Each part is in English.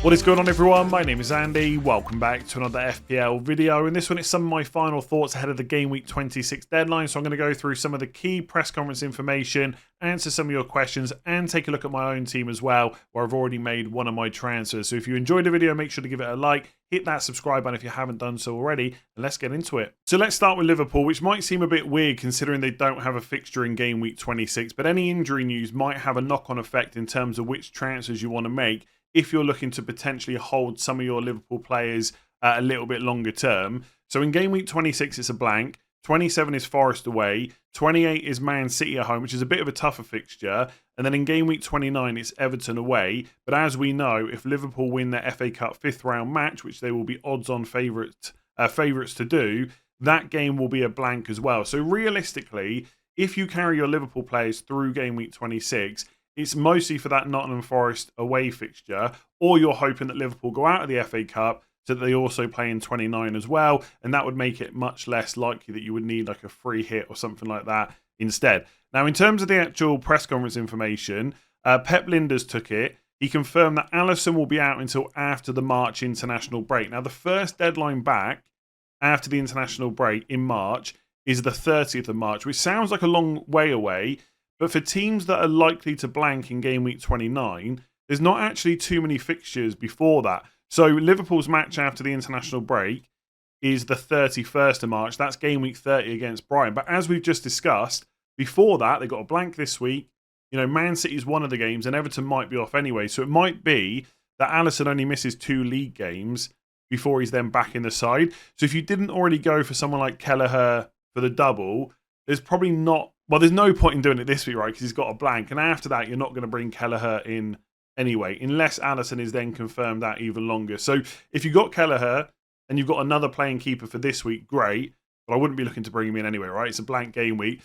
What is going on, everyone? My name is Andy. Welcome back to another FPL video. In this one, it's some of my final thoughts ahead of the Game Week 26 deadline. So I'm going to go through some of the key press conference information, answer some of your questions, and take a look at my own team as well, where I've already made one of my transfers. So if you enjoyed the video, make sure to give it a like, hit that subscribe button if you haven't done so already, and let's get into it. So let's start with Liverpool, which might seem a bit weird considering they don't have a fixture in Game Week 26, but any injury news might have a knock-on effect in terms of which transfers you want to make if you're looking to potentially hold some of your Liverpool players a little bit longer term. So in Game Week 26, it's a blank. 27 is Forest away. 28 is Man City at home, which is a bit of a tougher fixture. And then in Game Week 29, it's Everton away. But as we know, if Liverpool win their FA Cup 5th round match, which they will be odds-on favourites to do, that game will be a blank as well. So realistically, if you carry your Liverpool players through Game Week 26, it's mostly for that Nottingham Forest away fixture, or you're hoping that Liverpool go out of the FA Cup so that they also play in 29 as well, and that would make it much less likely that you would need like a free hit or something like that instead. Now, in terms of the actual press conference information, Pep Lijnders took it. He confirmed that Alisson will be out until after the March international break. Now, the first deadline back after the international break in March is the 30th of March, which sounds like a long way away. But for teams that are likely to blank in Game Week 29, there's not actually too many fixtures before that. So Liverpool's match after the international break is the 31st of March. That's Game Week 30 against Bruyne. But as we've just discussed, before that, they got a blank this week. You know, Man City's one of the games, and Everton might be off anyway. So it might be that Alisson only misses 2 league games before he's then back in the side. So if you didn't already go for someone like Kelleher for the double, there's probably not... Well, there's no point in doing it this week, right? Because he's got a blank. And after that, you're not going to bring Kelleher in anyway, unless Alisson is then confirmed out even longer. So if you've got Kelleher and you've got another playing keeper for this week, great. But I wouldn't be looking to bring him in anyway, right? It's a blank game week.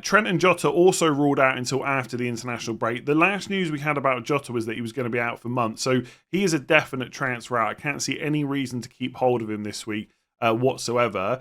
Trent and Jota also ruled out until after the international break. The last news we had about Jota was that he was going to be out for months. So he is a definite transfer out. I can't see any reason to keep hold of him this week whatsoever.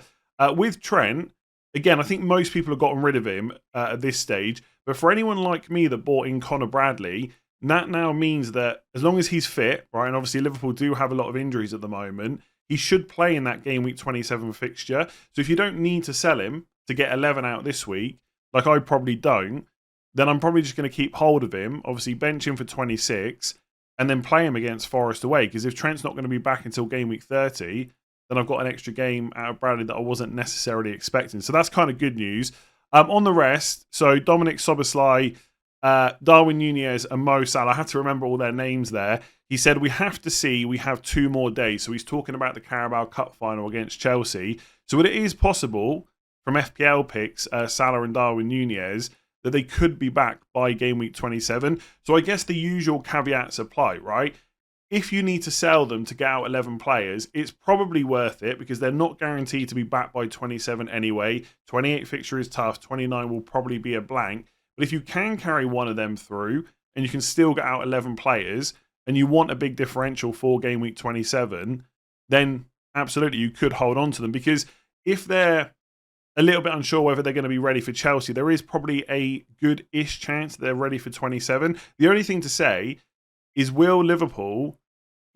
With Trent... Again, I think most people have gotten rid of him at this stage. But for anyone like me that bought in Conor Bradley, that now means that as long as he's fit, right, and obviously Liverpool do have a lot of injuries at the moment, he should play in that Game Week 27 fixture. So if you don't need to sell him to get 11 out this week, like I probably don't, then I'm probably just going to keep hold of him, obviously bench him for 26, and then play him against Forest away. Because if Trent's not going to be back until Game Week 30... then I've got an extra game out of Bradley that I wasn't necessarily expecting. So that's kind of good news. On the rest, so Dominic Szoboszlai, Darwin Núñez and Mo Salah, I had to remember all their names there. He said, we have 2 more days. So he's talking about the Carabao Cup final against Chelsea. So it is possible from FPL picks, Salah and Darwin Núñez, that they could be back by Game Week 27. So I guess the usual caveats apply, right? If you need to sell them to get out 11 players, it's probably worth it because they're not guaranteed to be back by 27 anyway. 28 fixture is tough. 29 will probably be a blank. But if you can carry one of them through and you can still get out 11 players and you want a big differential for Game Week 27, then absolutely you could hold on to them because if they're a little bit unsure whether they're going to be ready for Chelsea, there is probably a good-ish chance that they're ready for 27. The only thing to say is will Liverpool,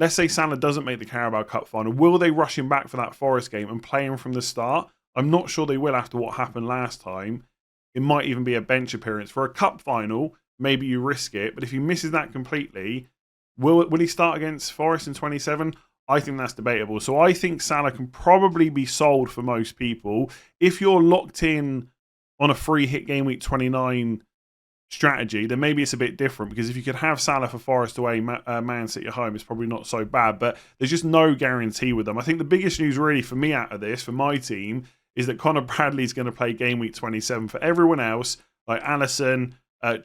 let's say Salah doesn't make the Carabao Cup final, will they rush him back for that Forest game and play him from the start? I'm not sure they will after what happened last time. It might even be a bench appearance. For a cup final, maybe you risk it, but if he misses that completely, will he start against Forest in 27? I think that's debatable. So I think Salah can probably be sold for most people. If you're locked in on a free hit Game Week 29 strategy, then maybe it's a bit different because if you could have Salah for Forest away, Man City at home, it's probably not so bad, but there's just no guarantee with them. I think the biggest news really for me out of this, for my team, is that Conor Bradley's going to play Game Week 27. For everyone else, like Alisson,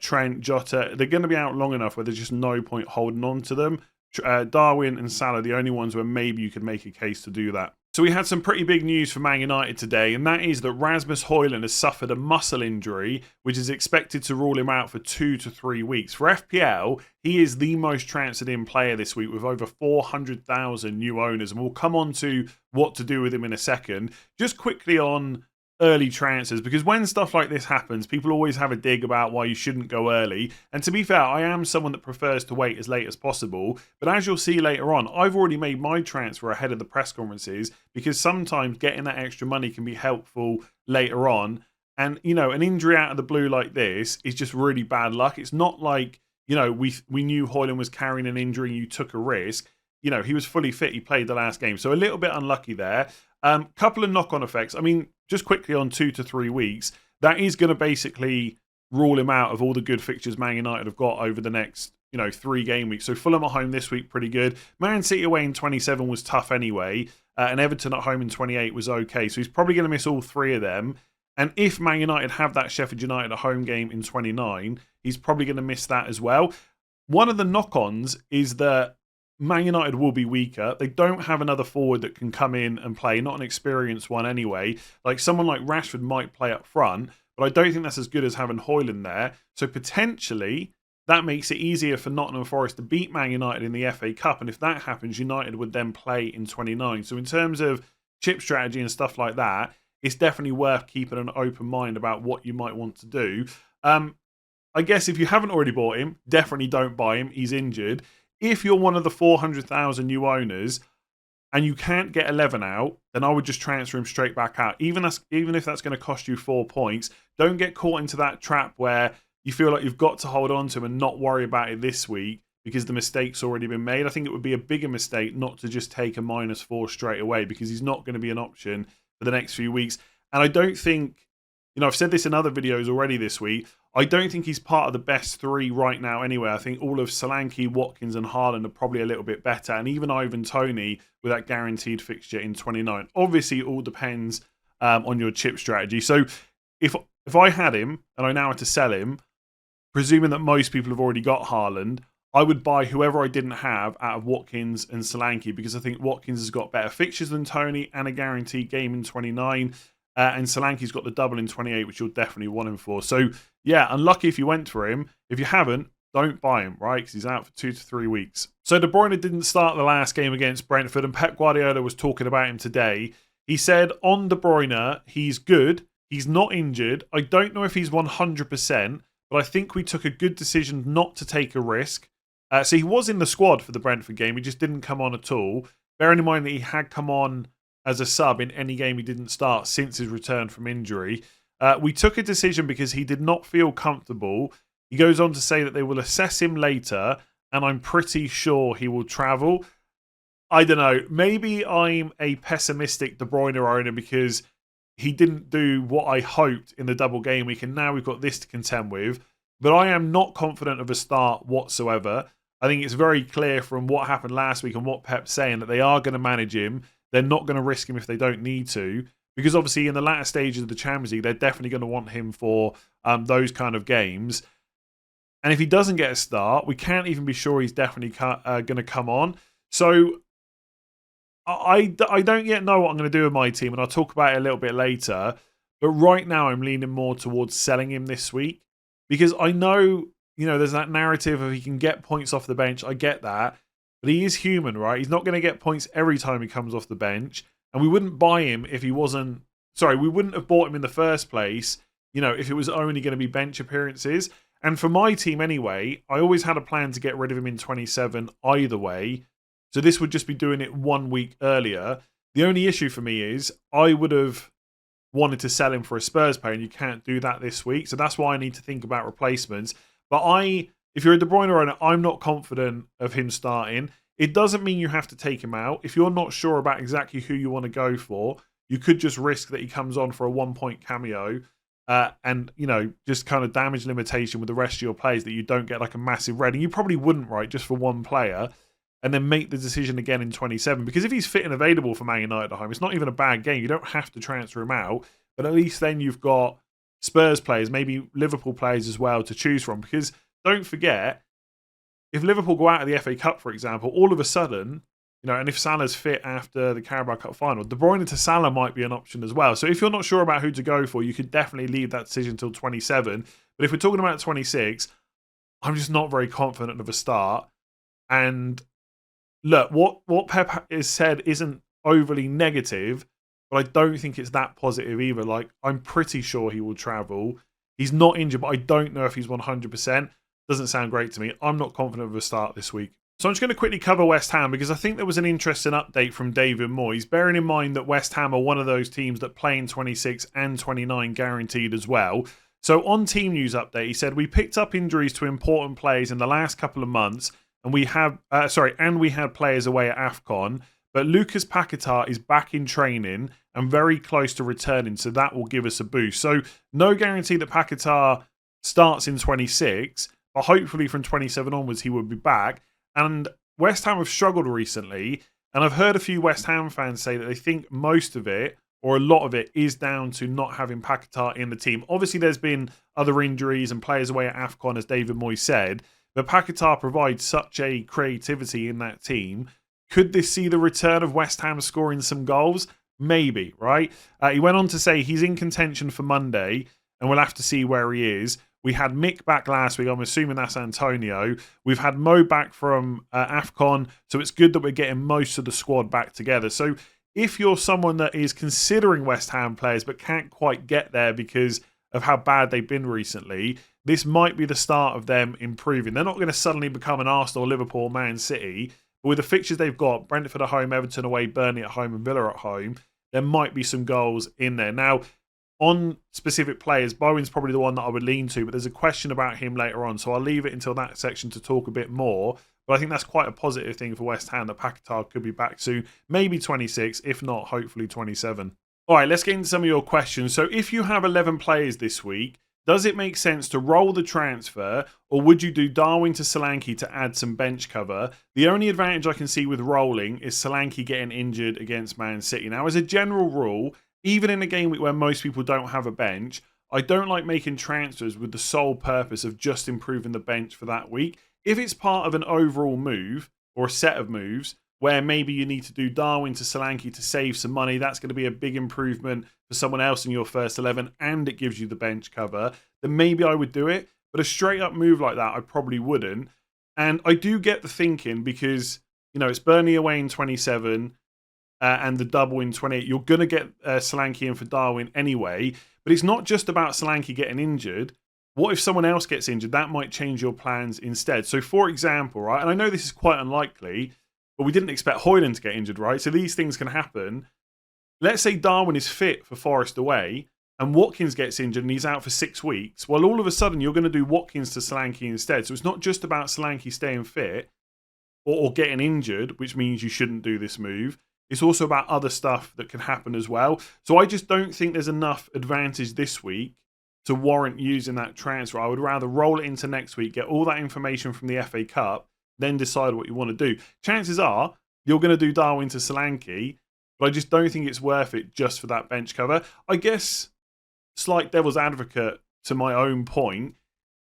Trent, Jota, they're going to be out long enough where there's just no point holding on to them. Darwin and Salah are the only ones where maybe you could make a case to do that. So we had some pretty big news for Man United today, and that is that Rasmus Højlund has suffered a muscle injury, which is expected to rule him out for 2 to 3 weeks. For FPL, he is the most transferred in player this week with over 400,000 new owners, and we'll come on to what to do with him in a second. Just quickly on early transfers, because when stuff like this happens, people always have a dig about why you shouldn't go early. And to be fair, I am someone that prefers to wait as late as possible. But as you'll see later on, I've already made my transfer ahead of the press conferences, because sometimes getting that extra money can be helpful later on. And, you know, an injury out of the blue like this is just really bad luck. It's not like, you know, we knew Højlund was carrying an injury and you took a risk. You know, he was fully fit. He played the last game. So a little bit unlucky there. Couple of knock-on effects. I mean, just quickly on 2 to 3 weeks, that is going to basically rule him out of all the good fixtures Man United have got over the next, you know, 3 game weeks. So Fulham at home this week, pretty good. Man City away in 27 was tough anyway. And Everton at home in 28 was okay. So he's probably going to miss all 3 of them. And if Man United have that Sheffield United at home game in 29, he's probably going to miss that as well. One of the knock-ons is that Man United will be weaker. They don't have another forward that can come in and play, not an experienced one anyway. Like someone like Rashford might play up front, but I don't think that's as good as having Højlund there. So potentially that makes it easier for Nottingham Forest to beat Man United in the FA Cup. And if that happens, United would then play in 29. So in terms of chip strategy and stuff like that, it's definitely worth keeping an open mind about what you might want to do. I guess if you haven't already bought him, definitely don't buy him. He's injured. If you're one of the 400,000 new owners and you can't get 11 out, then I would just transfer him straight back out. Even if that's going to cost you 4 points, don't get caught into that trap where you feel like you've got to hold on to him and not worry about it this week because the mistake's already been made. I think it would be a bigger mistake not to just take a -4 straight away, because he's not going to be an option for the next few weeks. And I don't think, you know, I've said this in other videos already this week, I don't think he's part of the best 3 right now anyway. I think all of Solanke, Watkins and Haaland are probably a little bit better. And even Ivan Toney with that guaranteed fixture in 29. Obviously, it all depends on your chip strategy. So if I had him and I now had to sell him, presuming that most people have already got Haaland, I would buy whoever I didn't have out of Watkins and Solanke, because I think Watkins has got better fixtures than Toney and a guaranteed game in 29. And Solanke's got the double in 28, which you'll definitely want him for. So, yeah, unlucky if you went for him. If you haven't, don't buy him, right? Because he's out for 2 to 3 weeks. So De Bruyne didn't start the last game against Brentford, and Pep Guardiola was talking about him today. He said on De Bruyne, he's good. He's not injured. I don't know if he's 100%, but I think we took a good decision not to take a risk. So he was in the squad for the Brentford game. He just didn't come on at all. Bearing in mind that he had come on as a sub in any game he didn't start since his return from injury. We took a decision because he did not feel comfortable. He goes on to say that they will assess him later, and I'm pretty sure he will travel. I don't know. Maybe I'm a pessimistic De Bruyne owner because he didn't do what I hoped in the double game week, and now we've got this to contend with. But I am not confident of a start whatsoever. I think it's very clear from what happened last week and what Pep's saying that they are going to manage him. They're not going to risk him if they don't need to, because obviously in the latter stages of the Champions League, they're definitely going to want him for those kind of games. And if he doesn't get a start, we can't even be sure he's definitely going to come on. So I don't yet know what I'm going to do with my team, and I'll talk about it a little bit later. But right now, I'm leaning more towards selling him this week, because I know, you know, there's that narrative of he can get points off the bench. I get that. But he is human, right? He's not going to get points every time he comes off the bench. And we wouldn't buy him if he wasn't... Sorry, we wouldn't have bought him in the first place, you know, if it was only going to be bench appearances. And for my team anyway, I always had a plan to get rid of him in 27 either way. So this would just be doing it 1 week earlier. The only issue for me is I would have wanted to sell him for a Spurs player, and you can't do that this week. So that's why I need to think about replacements. But if you're a De Bruyne owner, I'm not confident of him starting. It doesn't mean you have to take him out. If you're not sure about exactly who you want to go for, you could just risk that he comes on for a 1-point cameo and, you know, just kind of damage limitation with the rest of your players that you don't get like a massive red. And you probably wouldn't, right, just for one player, and then make the decision again in 27. Because if he's fit and available for Man United at home, it's not even a bad game. You don't have to transfer him out, but at least then you've got Spurs players, maybe Liverpool players as well to choose from. Because don't forget, if Liverpool go out of the FA Cup, for example, all of a sudden, you know, and if Salah's fit after the Carabao Cup final, De Bruyne to Salah might be an option as well. So if you're not sure about who to go for, you could definitely leave that decision until 27. But if we're talking about 26, I'm just not very confident of a start. And look, what Pep has said isn't overly negative, but I don't think it's that positive either. Like, I'm pretty sure he will travel. He's not injured, but I don't know if he's 100%. Doesn't sound great to me. I'm not confident of a start this week. So I'm just going to quickly cover West Ham because I think there was an interesting update from David Moyes, bearing in mind that West Ham are one of those teams that play in 26 and 29 guaranteed as well. So on Team News update, he said, we picked up injuries to important players in the last couple of months, and we had players away at AFCON, but Lucas Paquetá is back in training and very close to returning, so that will give us a boost. So no guarantee that Paquetá starts in 26, but hopefully from 27 onwards he will be back. And West Ham have struggled recently, and I've heard a few West Ham fans say that they think most of it, or a lot of it, is down to not having Paquetá in the team. Obviously, there's been other injuries and players away at AFCON, as David Moyes said, but Paquetá provides such a creativity in that team. Could this see the return of West Ham scoring some goals? Maybe, right? He went on to say he's in contention for Monday, and we'll have to see where he is. We had Mick back last week. I'm assuming that's Antonio. We've had Mo back from AFCON. So it's good that we're getting most of the squad back together. So if you're someone that is considering West Ham players but can't quite get there because of how bad they've been recently, this might be the start of them improving. They're not going to suddenly become an Arsenal, Liverpool, Man City. But with the fixtures they've got, Brentford at home, Everton away, Burnley at home and Villa at home, there might be some goals in there. Now, on specific players, Bowen's probably the one that I would lean to, but there's a question about him later on, so I'll leave it until that section to talk a bit more. But I think that's quite a positive thing for West Ham that Paquetá could be back soon. Maybe 26, if not, hopefully 27. All right, let's get into some of your questions. So if you have 11 players this week, does it make sense to roll the transfer, or would you do Darwin to Solanke to add some bench cover? The only advantage I can see with rolling is Solanke getting injured against Man City. Now, as a general rule, even in a game week where most people don't have a bench, I don't like making transfers with the sole purpose of just improving the bench for that week. If it's part of an overall move or a set of moves where maybe you need to do Darwin to Solanke to save some money, that's going to be a big improvement for someone else in your first 11 and it gives you the bench cover, then maybe I would do it. But a straight up move like that, I probably wouldn't. And I do get the thinking because, you know, it's Burnley away in 27, and the double in 28. You're going to get Solanke in for Darwin anyway. But it's not just about Solanke getting injured. What if someone else gets injured? That might change your plans instead. So, for example, right, and I know this is quite unlikely, but we didn't expect Højlund to get injured, right? So these things can happen. Let's say Darwin is fit for Forest away, and Watkins gets injured and he's out for 6 weeks. Well, all of a sudden, you're going to do Watkins to Solanke instead. So it's not just about Solanke staying fit or getting injured, which means you shouldn't do this move. It's also about other stuff that can happen as well. So I just don't think there's enough advantage this week to warrant using that transfer. I would rather roll it into next week, get all that information from the FA Cup, then decide what you want to do. Chances are you're going to do Darwin to Solanke, but I just don't think it's worth it just for that bench cover. I guess, slight devil's advocate to my own point,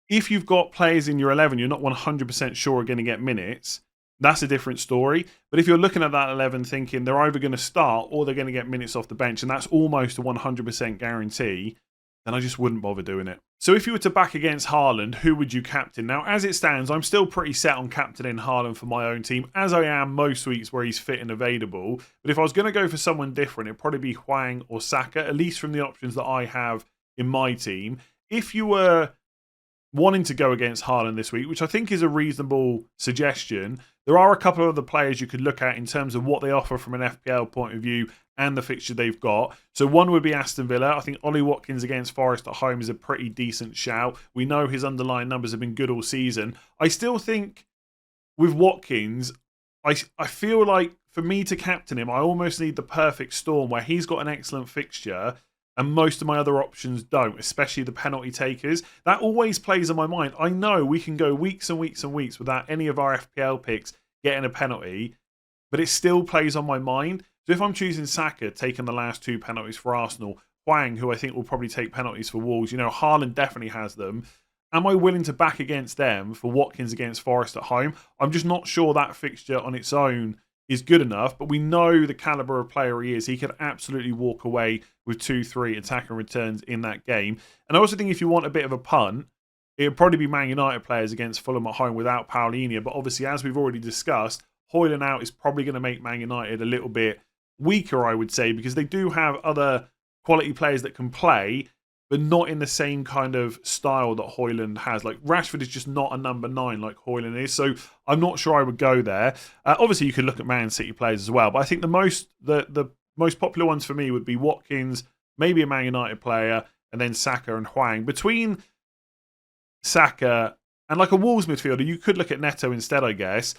if you've got players in your 11 you're not 100% sure are going to get minutes, that's a different story. But if you're looking at that 11 thinking they're either going to start or they're going to get minutes off the bench, and that's almost a 100% guarantee, then I just wouldn't bother doing it. So if you were to back against Haaland, who would you captain? Now, as it stands, I'm still pretty set on captaining Haaland for my own team, as I am most weeks where he's fit and available. But if I was going to go for someone different, it'd probably be Hwang or Saka, at least from the options that I have in my team. If you were wanting to go against Haaland this week, which I think is a reasonable suggestion, there are a couple of other players you could look at in terms of what they offer from an FPL point of view and the fixture they've got. So one would be Aston Villa. I think Ollie Watkins against Forest at home is a pretty decent shout. We know his underlying numbers have been good all season. I still think with Watkins, I feel like for me to captain him, I almost need the perfect storm where he's got an excellent fixture and most of my other options don't, especially the penalty takers. That always plays on my mind. I know we can go weeks and weeks and weeks without any of our FPL picks getting a penalty, but it still plays on my mind. So if I'm choosing Saka, taking the last 2 penalties for Arsenal, Hwang, who I think will probably take penalties for Wolves, you know, Haaland definitely has them. Am I willing to back against them for Watkins against Forest at home? I'm just not sure that fixture on its own is good enough, but we know the calibre of player he is. He could absolutely walk away with 2-3 attack and returns in that game. And I also think if you want a bit of a punt, it would probably be Man United players against Fulham at home without Paulinho. But obviously, as we've already discussed, Højlund out is probably going to make Man United a little bit weaker, I would say, because they do have other quality players that can play, but not in the same kind of style that Højlund has. Like Rashford is just not a number 9 like Højlund is, so I'm not sure I would go there. Obviously, you could look at Man City players as well, but I think the most popular ones for me would be Watkins, maybe a Man United player, and then Saka and Hwang. Between Saka and like a Wolves midfielder, you could look at Neto instead, I guess.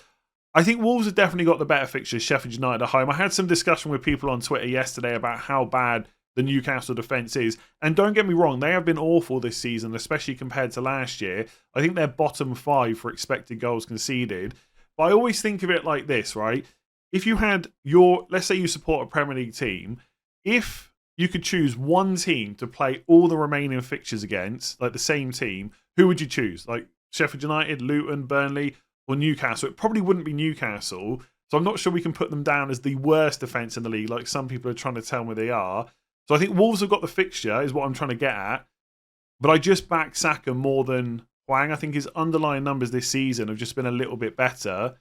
I think Wolves have definitely got the better fixtures, Sheffield United at home. I had some discussion with people on Twitter yesterday about how bad the Newcastle defence is. And don't get me wrong, they have been awful this season, especially compared to last year. I think they're bottom 5 for expected goals conceded. But I always think of it like this, right? If you had let's say you support a Premier League team, if you could choose one team to play all the remaining fixtures against, like the same team, who would you choose? Like Sheffield United, Luton, Burnley, or Newcastle? It probably wouldn't be Newcastle. So I'm not sure we can put them down as the worst defence in the league, like some people are trying to tell me they are. So I think Wolves have got the fixture, is what I'm trying to get at. But I just back Saka more than Hwang. I think his underlying numbers this season have just been a little bit better.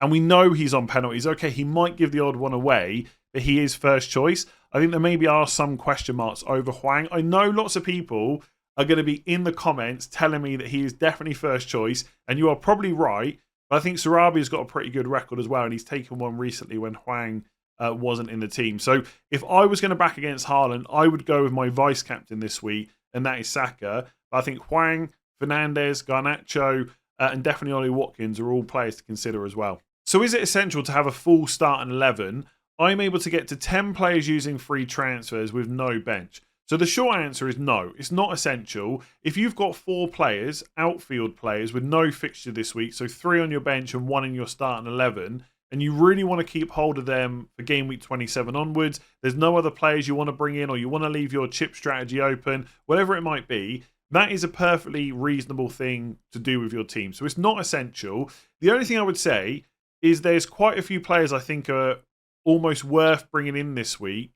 And we know he's on penalties. Okay, he might give the odd one away, but he is first choice. I think there maybe are some question marks over Hwang. I know lots of people are going to be in the comments telling me that he is definitely first choice, and you are probably right. But I think Sarabi's got a pretty good record as well, and he's taken one recently when Hwang wasn't in the team. So if I was going to back against Haaland, I would go with my vice captain this week, and that is Saka. But I think Hwang, Fernandes, Garnacho, and definitely Ollie Watkins are all players to consider as well. So is it essential to have a full starting 11? I'm able to get to 10 players using free transfers with no bench. So the short answer is no, it's not essential. If you've got 4 players, outfield players, with no fixture this week, so 3 on your bench and 1 in your starting 11, and you really want to keep hold of them for game week 27 onwards, there's no other players you want to bring in, or you want to leave your chip strategy open, whatever it might be, that is a perfectly reasonable thing to do with your team. So it's not essential. The only thing I would say is there's quite a few players I think are almost worth bringing in this week,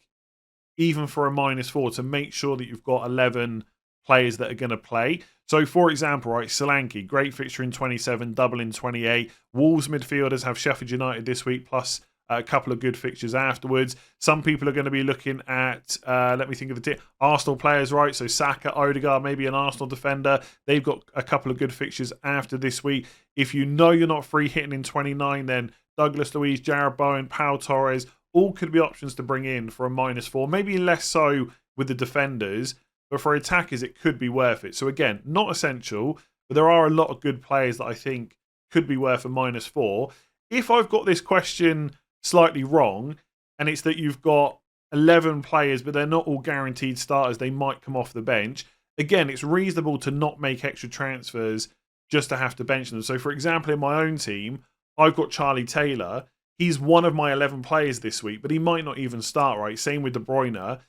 even for a -4, to make sure that you've got 11 players that are going to play. So, for example, right, Solanke, great fixture in 27, double in 28. Wolves midfielders have Sheffield United this week, plus a couple of good fixtures afterwards. Some people are going to be looking at, let me think of the team, Arsenal players, right? So Saka, Odegaard, maybe an Arsenal defender. They've got a couple of good fixtures after this week. If you know you're not free hitting in 29, then Douglas Luiz, Jarrod Bowen, Pau Torres, all could be options to bring in for a -4. Maybe less so with the defenders, but for attackers, it could be worth it. So again, not essential, but there are a lot of good players that I think could be worth a -4. If I've got this question slightly wrong, and it's that you've got 11 players, but they're not all guaranteed starters, they might come off the bench. Again, it's reasonable to not make extra transfers just to have to bench them. So for example, in my own team, I've got Charlie Taylor. He's one of my 11 players this week, but he might not even start, right? Same with De Bruyne.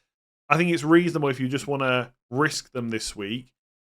I think it's reasonable if you just want to risk them this week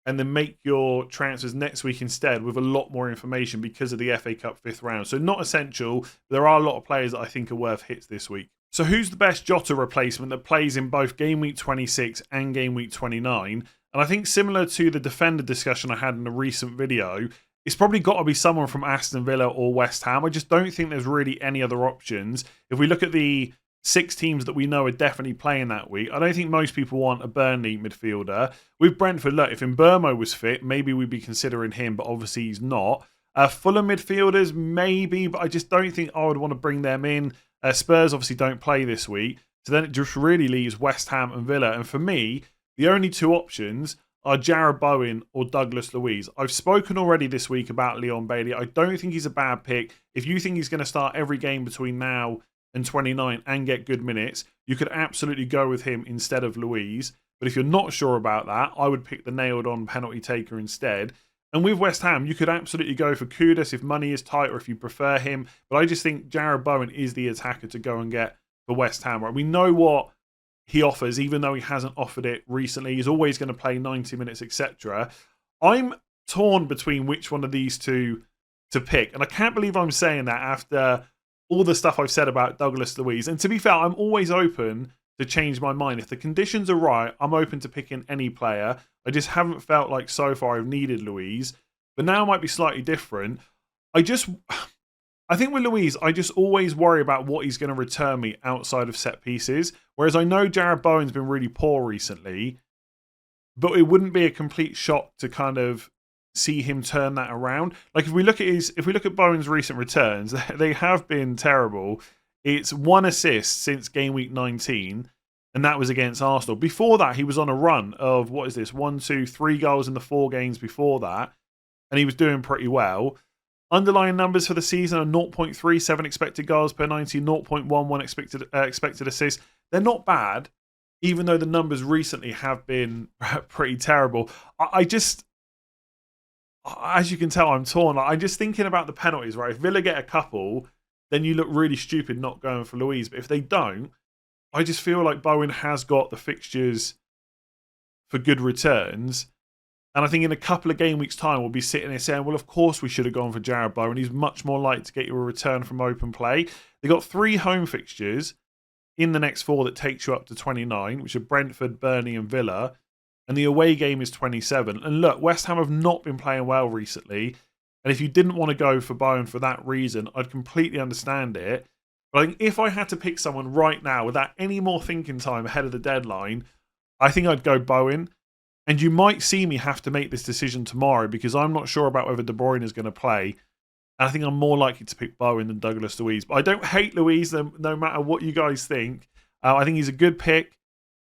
and then make your transfers next week instead with a lot more information because of the FA Cup 5th round. So not essential, but there are a lot of players that I think are worth hits this week. So who's the best Jota replacement that plays in both game week 26 and game week 29? And I think similar to the defender discussion I had in a recent video, it's probably got to be someone from Aston Villa or West Ham. I just don't think there's really any other options. If we look at the 6 teams that we know are definitely playing that week, I don't think most people want a Burnley midfielder. With Brentford, look, if Mbeumo was fit, maybe we'd be considering him, but obviously he's not. Fulham midfielders, maybe, but I just don't think I would want to bring them in. Spurs obviously don't play this week, so then it just really leaves West Ham and Villa. And for me, the only 2 options are Jarrod Bowen or Douglas Luiz. I've spoken already this week about Leon Bailey. I don't think he's a bad pick. If you think he's going to start every game between now and 29 and get good minutes, you could absolutely go with him instead of Luiz. But if you're not sure about that, I would pick the nailed-on penalty taker instead. And with West Ham, you could absolutely go for Kudus if money is tight or if you prefer him. But I just think Jarrod Bowen is the attacker to go and get for West Ham. Right? We know what he offers, even though he hasn't offered it recently. He's always going to play 90 minutes, etc. I'm torn between which one of these 2 to pick. And I can't believe I'm saying that after all the stuff I've said about Douglas Luiz. And to be fair, I'm always open to change my mind. If the conditions are right, I'm open to picking any player. I just haven't felt like so far I've needed Luiz. But now it might be slightly different. I think with Luiz, I just always worry about what he's going to return me outside of set pieces. Whereas I know Jared Bowen's been really poor recently, but it wouldn't be a complete shock to kind of see him turn that around. Like if we look at Bowen's recent returns, they have been terrible. It's 1 assist since game week 19, and that was against Arsenal. Before that, he was on a run of 1, 2, 3 goals in the 4 games before that, and he was doing pretty well. Underlying numbers for the season are 0.37 expected goals per 90, 0.11 expected assists. They're not bad, even though the numbers recently have been pretty terrible. I just, as you can tell, I'm torn. I'm just thinking about the penalties, right? If Villa get a couple, then you look really stupid not going for Luiz. But if they don't, I just feel like Bowen has got the fixtures for good returns. And I think in a couple of game weeks' time, we'll be sitting here saying, well, of course we should have gone for Jared Bowen. He's much more likely to get you a return from open play. They've got 3 home fixtures in the next 4 that takes you up to 29, which are Brentford, Burnley and Villa. And the away game is 27. And look, West Ham have not been playing well recently. And if you didn't want to go for Bowen for that reason, I'd completely understand it. But I think if I had to pick someone right now without any more thinking time ahead of the deadline, I think I'd go Bowen. And you might see me have to make this decision tomorrow because I'm not sure about whether De Bruyne is going to play. And I think I'm more likely to pick Bowen than Douglas Luiz. But I don't hate Luiz, no matter what you guys think. I think he's a good pick.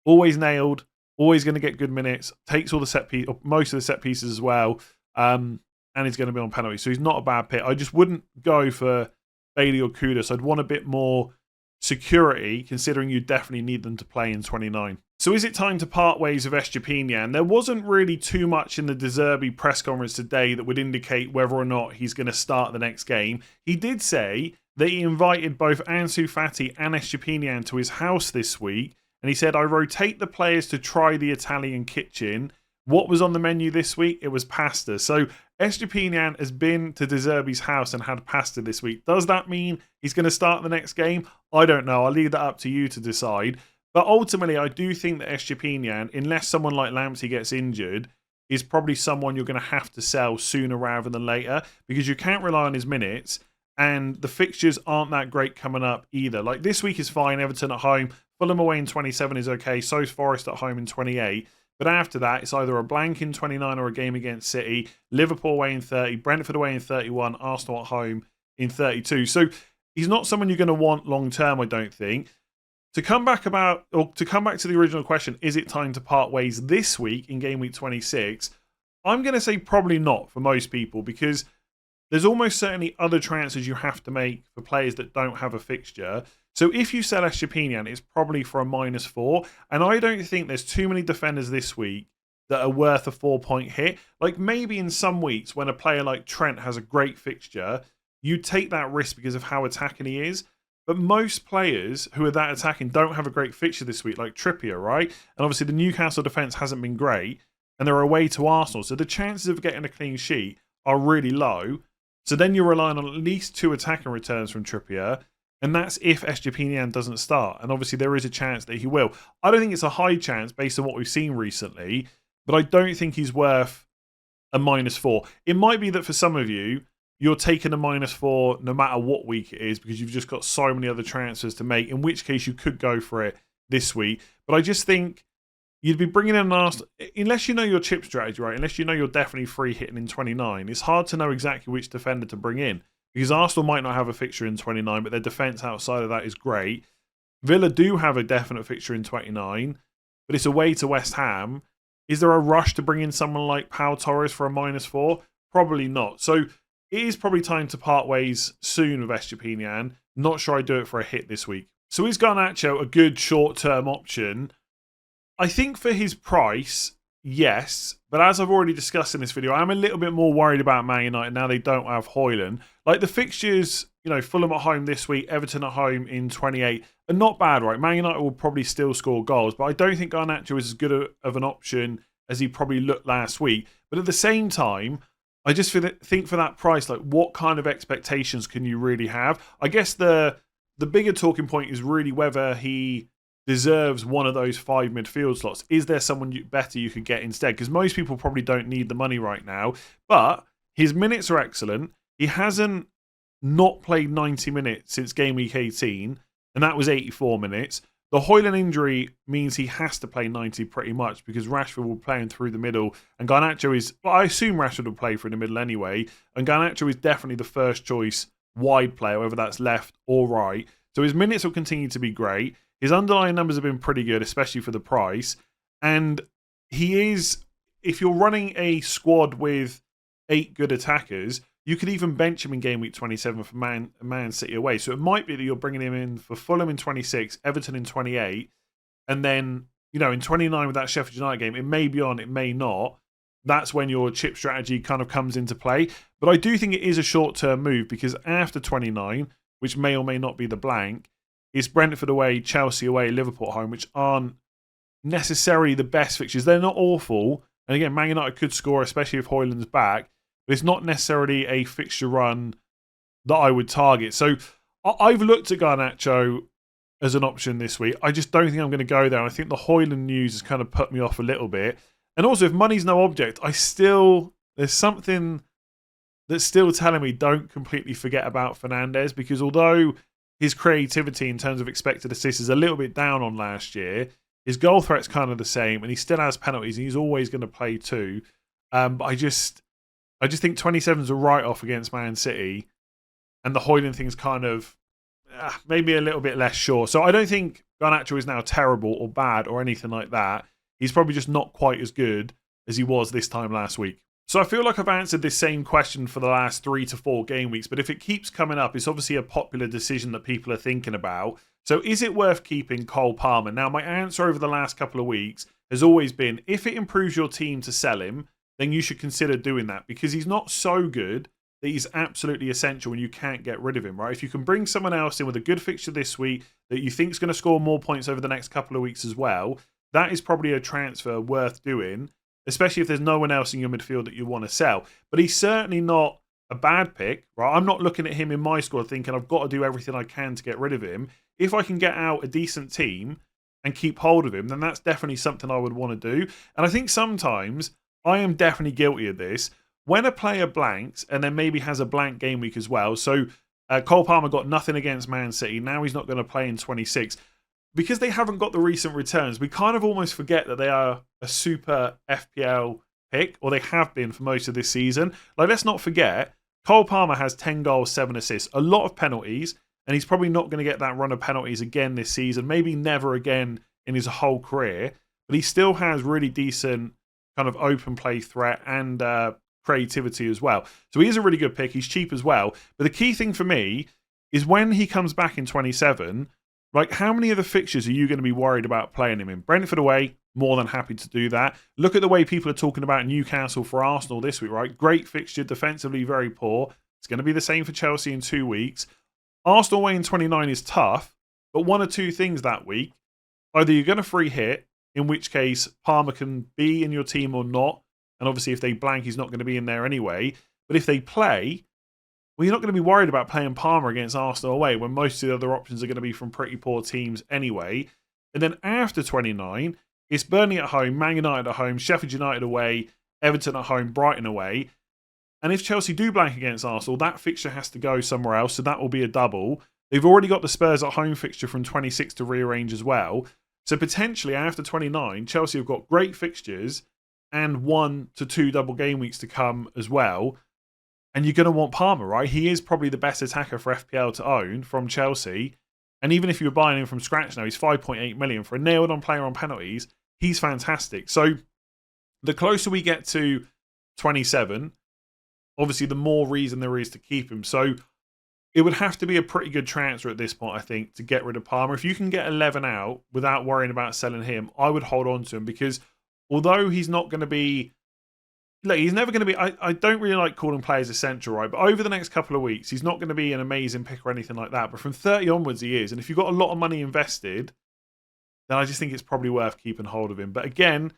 Always nailed. Always going to get good minutes. Takes all the set piece, most of the set pieces as well. And he's going to be on penalty. So he's not a bad pick. I just wouldn't go for Bailey or Kudus. I'd want a bit more security, considering you definitely need them to play in 29. So is it time to part ways with Estupiñán? There wasn't really too much in the De Zerbi press conference today that would indicate whether or not he's going to start the next game. He did say that he invited both Ansu Fati and Estupiñán to his house this week. And he said, I rotate the players to try the Italian kitchen. What was on the menu this week? It was pasta. So Estupiñán has been to De Zerbi's house and had pasta this week. Does that mean he's going to start the next game? I don't know. I'll leave that up to you to decide. But ultimately, I do think that Estupiñán, unless someone like Lamptey gets injured, is probably someone you're going to have to sell sooner rather than later because you can't rely on his minutes and the fixtures aren't that great coming up either. Like this week is fine, Everton at home, Fulham away in 27 is okay, so's Forest at home in 28. But after that, it's either a blank in 29 or a game against City, Liverpool away in 30, Brentford away in 31, Arsenal at home in 32. So he's not someone you're going to want long term, I don't think. To come back to the original question, is it time to part ways this week in game week 26? I'm going to say probably not for most people because there's almost certainly other transfers you have to make for players that don't have a fixture. So if you sell Estupiñán, it's probably for a -4. And I don't think there's too many defenders this week that are worth a 4-point hit. Like maybe in some weeks when a player like Trent has a great fixture, you take that risk because of how attacking he is. But most players who are that attacking don't have a great fixture this week, like Trippier, right? And obviously the Newcastle defence hasn't been great, and they're away to Arsenal. So the chances of getting a clean sheet are really low. So then you're relying on at least 2 attacking returns from Trippier, and that's if Estupiñán doesn't start. And obviously there is a chance that he will. I don't think it's a high chance based on what we've seen recently, but I don't think he's worth a -4. It might be that for some of you, you're taking a -4 no matter what week it is because you've just got so many other transfers to make, in which case you could go for it this week. But I just think you'd be bringing in an Arsenal, unless you know your chip strategy, right? Unless you know you're definitely free hitting in 29, it's hard to know exactly which defender to bring in because Arsenal might not have a fixture in 29, but their defence outside of that is great. Villa do have a definite fixture in 29, but it's away to West Ham. Is there a rush to bring in someone like Pau Torres for a -4? Probably not. So it is probably time to part ways soon with Estupiñán. Not sure I'd do it for a hit this week. So is Garnacho a good short-term option? I think for his price, yes. But as I've already discussed in this video, I'm a little bit more worried about Man United now they don't have Højlund. Like the fixtures, Fulham at home this week, Everton at home in 28 are not bad, right? Man United will probably still score goals, but I don't think Garnacho is as good of an option as he probably looked last week. But at the same time, I just think for that price, like what kind of expectations can you really have? I guess the bigger talking point is really whether he deserves one of those 5 midfield slots. Is there someone better you could get instead? Because most people probably don't need the money right now. But his minutes are excellent. He hasn't not played 90 minutes since game week 18, and that was 84 minutes. The Højlund injury means he has to play 90 pretty much because Rashford will play him through the middle. And Garnacho is, well, I assume Rashford will play through the middle anyway. And Garnacho is definitely the first choice wide player, whether that's left or right. So his minutes will continue to be great. His underlying numbers have been pretty good, especially for the price. And he is, if you're running a squad with 8 good attackers, you could even bench him in game week 27 for Man City away. So it might be that you're bringing him in for Fulham in 26, Everton in 28, and then, in 29 with that Sheffield United game, it may be on, it may not. That's when your chip strategy kind of comes into play. But I do think it is a short-term move because after 29, which may or may not be the blank, it's Brentford away, Chelsea away, Liverpool at home, which aren't necessarily the best fixtures. They're not awful. And again, Man United could score, especially if Højlund's back. But it's not necessarily a fixture run that I would target. So I've looked at Garnacho as an option this week. I just don't think I'm going to go there. I think the Højlund news has kind of put me off a little bit. And also, if money's no object, there's something that's still telling me don't completely forget about Fernandes, because although his creativity in terms of expected assists is a little bit down on last year, his goal threat's kind of the same, and he still has penalties, and he's always going to play too. But I just think 27's a write-off against Man City, and the Højlund thing's kind of maybe a little bit less sure. So I don't think Garnacho is now terrible or bad or anything like that. He's probably just not quite as good as he was this time last week. So I feel like I've answered this same question for the last 3 to 4 game weeks, but if it keeps coming up, it's obviously a popular decision that people are thinking about. So is it worth keeping Cole Palmer? Now, my answer over the last couple of weeks has always been, if it improves your team to sell him, then you should consider doing that, because he's not so good that he's absolutely essential and you can't get rid of him, right? If you can bring someone else in with a good fixture this week that you think is going to score more points over the next couple of weeks as well, that is probably a transfer worth doing, especially if there's no one else in your midfield that you want to sell. But he's certainly not a bad pick, right? I'm not looking at him in my squad thinking I've got to do everything I can to get rid of him. If I can get out a decent team and keep hold of him, then that's definitely something I would want to do. And I think sometimes I am definitely guilty of this. When a player blanks and then maybe has a blank game week as well, so Cole Palmer got nothing against Man City, now he's not going to play in 26. Because they haven't got the recent returns, we kind of almost forget that they are a super FPL pick, or they have been for most of this season. Like, let's not forget, Cole Palmer has 10 goals, 7 assists, a lot of penalties, and he's probably not going to get that run of penalties again this season, maybe never again in his whole career, but he still has really decent kind of open play threat and creativity as well. So he is a really good pick. He's cheap as well. But the key thing for me is when he comes back in 27, like, how many of the fixtures are you going to be worried about playing him in? Brentford away, more than happy to do that. Look at the way people are talking about Newcastle for Arsenal this week, right? Great fixture, defensively very poor. It's going to be the same for Chelsea in 2 weeks. Arsenal away in 29 is tough, but one or two things that week. Either you're going to free hit, in which case Palmer can be in your team or not. And obviously if they blank, he's not going to be in there anyway. But if they play, well, you're not going to be worried about playing Palmer against Arsenal away when most of the other options are going to be from pretty poor teams anyway. And then after 29, it's Burnley at home, Man United at home, Sheffield United away, Everton at home, Brighton away. And if Chelsea do blank against Arsenal, that fixture has to go somewhere else, so that will be a double. They've already got the Spurs at home fixture from 26 to rearrange as well. So potentially after 29, Chelsea have got great fixtures and 1 to 2 double game weeks to come as well. And you're going to want Palmer, right? He is probably the best attacker for FPL to own from Chelsea. And even if you're buying him from scratch now, he's 5.8 million for a nailed-on player on penalties. He's fantastic. So the closer we get to 27, obviously the more reason there is to keep him. So it would have to be a pretty good transfer at this point, I think, to get rid of Palmer. If you can get 11 out without worrying about selling him, I would hold on to him, because although he's not going to be... Look, he's never going to be... I don't really like calling players essential, right? But over the next couple of weeks, he's not going to be an amazing pick or anything like that. But from 30 onwards, he is. And if you've got a lot of money invested, then I just think it's probably worth keeping hold of him. But again,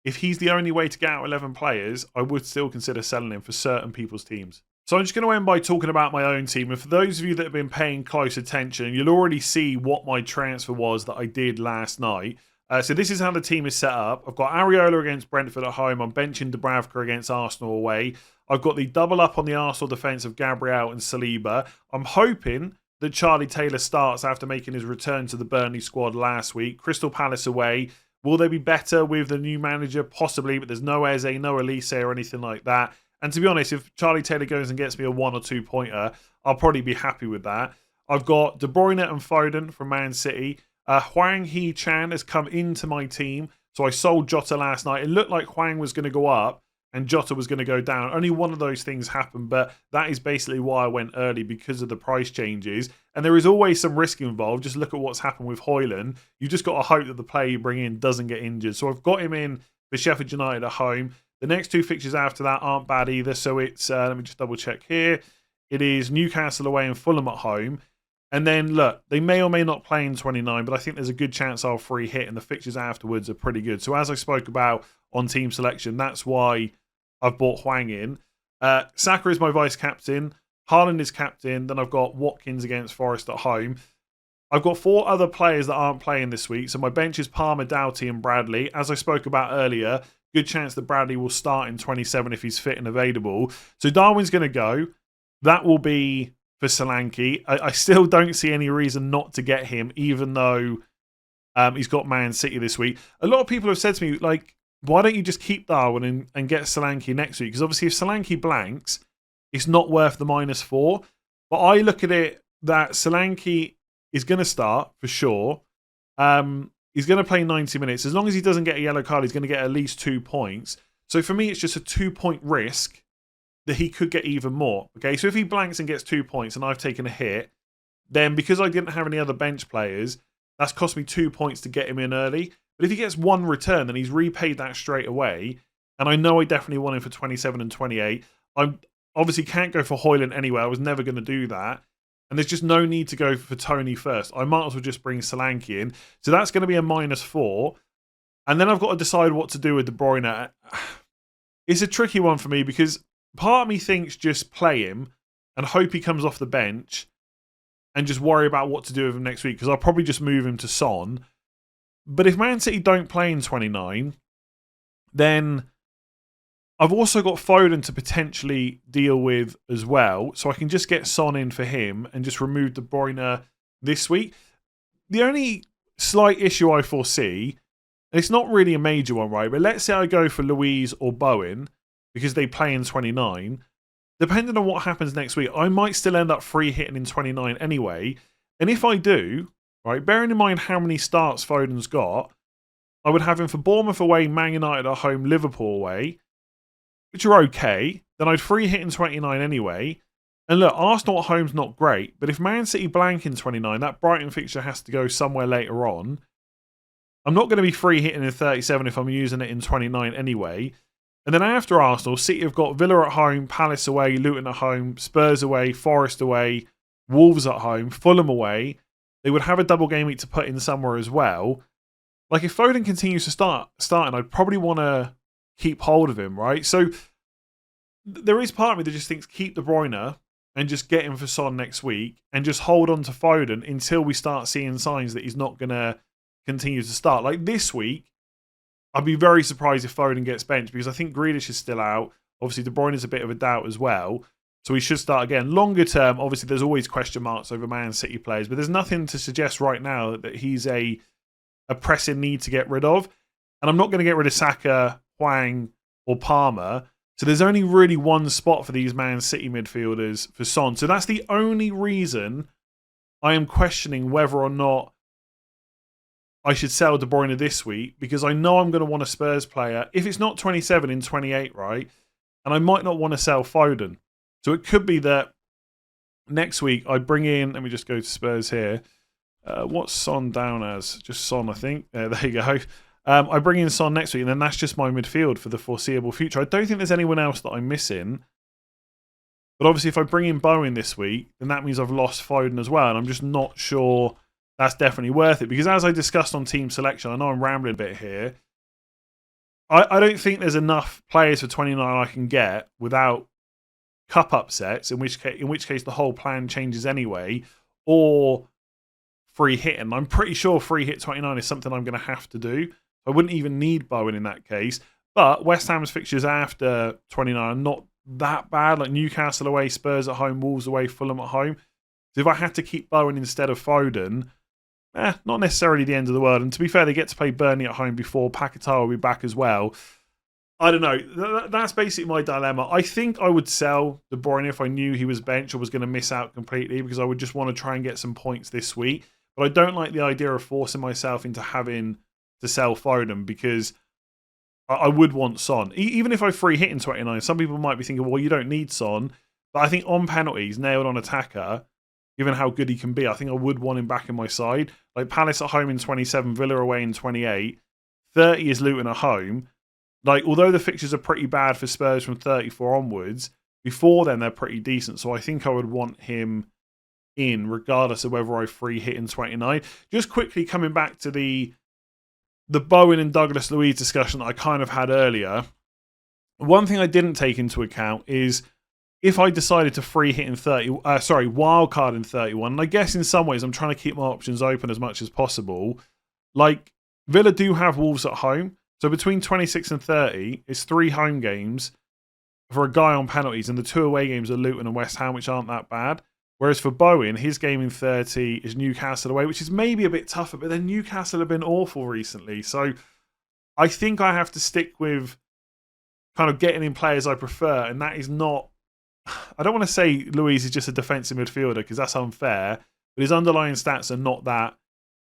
if he's the only way to get out 11 players, I would still consider selling him for certain people's teams. So I'm just going to end by talking about my own team. And for those of you that have been paying close attention, you'll already see what my transfer was that I did last night. So this is how the team is set up. I've got Areola against Brentford at home. I'm benching Dubravka against Arsenal away. I've got the double up on the Arsenal defence of Gabriel and Saliba. I'm hoping that Charlie Taylor starts after making his return to the Burnley squad last week. Crystal Palace away. Will they be better with the new manager? Possibly, but there's no Eze, no Elise or anything like that. And to be honest, if Charlie Taylor goes and gets me a 1 or 2 pointer, I'll probably be happy with that. I've got De Bruyne and Foden from Man City. Hwang Hee-chan has come into my team. So I sold Jota last night. It looked like Hwang was going to go up and Jota was going to go down. Only one of those things happened, but that is basically why I went early, because of the price changes. And there is always some risk involved. Just look at what's happened with Højlund. You just got to hope that the player you bring in doesn't get injured. So I've got him in for Sheffield United at home. The next 2 fixtures after that aren't bad either. So it's, let me just double check here. It is Newcastle away and Fulham at home. And then, look, they may or may not play in 29, but I think there's a good chance I'll free hit, and the fixtures afterwards are pretty good. So as I spoke about on team selection, that's why I've bought Hwang in. Saka is my vice-captain. Haaland is captain. Then I've got Watkins against Forest at home. I've got 4 other players that aren't playing this week. So my bench is Palmer, Doughty and Bradley. As I spoke about earlier, good chance that Bradley will start in 27 if he's fit and available. So Darwin's going to go. That will be for Solanke. I still don't see any reason not to get him, even though he's got Man City this week. A lot of people have said to me, like, why don't you just keep Darwin and get Solanke next week? Because obviously if Solanke blanks, it's not worth the -4. But I look at it that Solanke is going to start for sure. He's going to play 90 minutes. As long as he doesn't get a yellow card, he's going to get at least 2 points. So for me, it's just a 2-point risk that he could get even more. Okay, so if he blanks and gets 2 points and I've taken a hit, then because I didn't have any other bench players, that's cost me 2 points to get him in early. But if he gets 1 return, then he's repaid that straight away. And I know I definitely want him for 27 and 28. I obviously can't go for Højlund anyway. I was never going to do that. And there's just no need to go for Tony first. I might as well just bring Solanke in. So that's going to be a -4. And then I've got to decide what to do with De Bruyne. It's a tricky one for me because part of me thinks just play him and hope he comes off the bench and just worry about what to do with him next week, because I'll probably just move him to Son. But if Man City don't play in 29, then I've also got Foden to potentially deal with as well. So I can just get Son in for him and just remove De Bruyne this week. The only slight issue I foresee, and it's not really a major one, right? But let's say I go for Luiz or Bowen because they play in 29. Depending on what happens next week, I might still end up free hitting in 29 anyway. And if I do, right, bearing in mind how many starts Foden's got, I would have him for Bournemouth away, Man United at home, Liverpool away, which are okay. Then I'd free hit in 29 anyway. And look, Arsenal at home's not great, but if Man City blank in 29, that Brighton fixture has to go somewhere later on. I'm not going to be free hitting in 37 if I'm using it in 29 anyway. And then after Arsenal, City have got Villa at home, Palace away, Luton at home, Spurs away, Forest away, Wolves at home, Fulham away. They would have a double game week to put in somewhere as well. Like, if Foden continues to starting, I'd probably want to keep hold of him, right? So there is part of me that just thinks keep De Bruyne and just get him for Son next week and just hold on to Foden until we start seeing signs that he's not going to continue to start. Like this week, I'd be very surprised if Foden gets benched because I think Grealish is still out. Obviously, De Bruyne is a bit of a doubt as well. So he should start again. Longer term, obviously, there's always question marks over Man City players, but there's nothing to suggest right now that he's a pressing need to get rid of. And I'm not going to get rid of Saka, Hwang, or Palmer. So there's only really one spot for these Man City midfielders for Son. So that's the only reason I am questioning whether or not I should sell De Bruyne this week, because I know I'm going to want a Spurs player. If it's not 27 in 28, right? And I might not want to sell Foden. So it could be that next week I bring in, let me just go to Spurs here. What's Son down as? Just Son, I think. There you go. I bring in Son next week, and then that's just my midfield for the foreseeable future. I don't think there's anyone else that I'm missing. But obviously, if I bring in Bowen this week, then that means I've lost Foden as well. And I'm just not sure that's definitely worth it. Because as I discussed on team selection, I know I'm rambling a bit here. I don't think there's enough players for 29 I can get without cup upsets, in which case the whole plan changes anyway, or free hitting. I'm pretty sure free hit 29 is something I'm going to have to do. I wouldn't even need Bowen in that case. But West Ham's fixtures after 29 are not that bad. Like Newcastle away, Spurs at home, Wolves away, Fulham at home. So if I had to keep Bowen instead of Foden, not necessarily the end of the world. And to be fair, they get to play Burnley at home before. Paquetá will be back as well. I don't know. That's basically my dilemma. I think I would sell De Bruyne if I knew he was bench or was going to miss out completely, because I would just want to try and get some points this week. But I don't like the idea of forcing myself into having to sell Foden, because I would want Son. Even if I free hit in 29, some people might be thinking, well, you don't need Son. But I think on penalties, nailed on attacker, given how good he can be, I think I would want him back in my side. Like Palace at home in 27, Villa away in 28, 30 is Luton at home. Like, although the fixtures are pretty bad for Spurs from 34 onwards, before then they're pretty decent. So I think I would want him in, regardless of whether I free hit in 29. Just quickly coming back to the Bowen and Douglas Luiz discussion that I kind of had earlier. One thing I didn't take into account is if I decided to free hit in wild card in 31, and I guess in some ways I'm trying to keep my options open as much as possible. Like, Villa do have Wolves at home. So between 26 and 30, it's 3 home games for a guy on penalties, and the 2 away games are Luton and West Ham, which aren't that bad. Whereas for Bowen, his game in 30 is Newcastle away, which is maybe a bit tougher, but then Newcastle have been awful recently. So I think I have to stick with kind of getting in players I prefer, and that is not... I don't want to say Luiz is just a defensive midfielder, because that's unfair, but his underlying stats are not that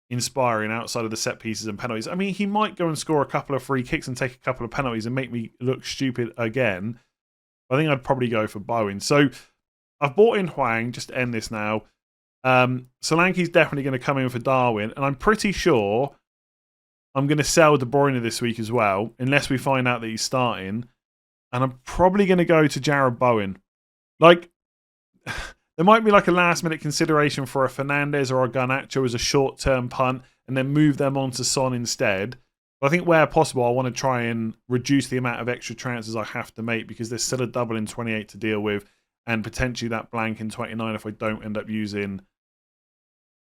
inspiring outside of the set pieces and penalties. I mean, he might go and score a couple of free kicks and take a couple of penalties and make me look stupid again. I think I'd probably go for Bowen. So I've bought in Hwang, just to end this now. Solanke's definitely going to come in for Darwin, and I'm pretty sure I'm going to sell De Bruyne this week as well, unless we find out that he's starting. And I'm probably going to go to Jarrod Bowen. Like, there might be like a last-minute consideration for a Fernandes or a Garnacho as a short-term punt, and then move them on to Son instead. But I think where possible, I want to try and reduce the amount of extra transfers I have to make, because there's still a double in 28 to deal with, and potentially that blank in 29 if I don't end up using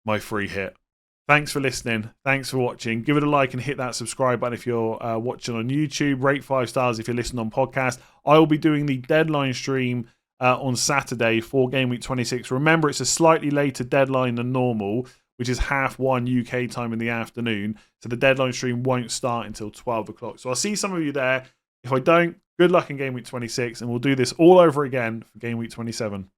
my free hit. Thanks for listening. Thanks for watching. Give it a like and hit that subscribe button if you're watching on YouTube. Rate 5 stars if you're listening on podcast. I will be doing the deadline stream on Saturday for Game Week 26. Remember, it's a slightly later deadline than normal, which is 1:30 UK time in the afternoon. So the deadline stream won't start until 12 o'clock. So I'll see some of you there. If I don't, good luck in Game Week 26, and we'll do this all over again for Game Week 27.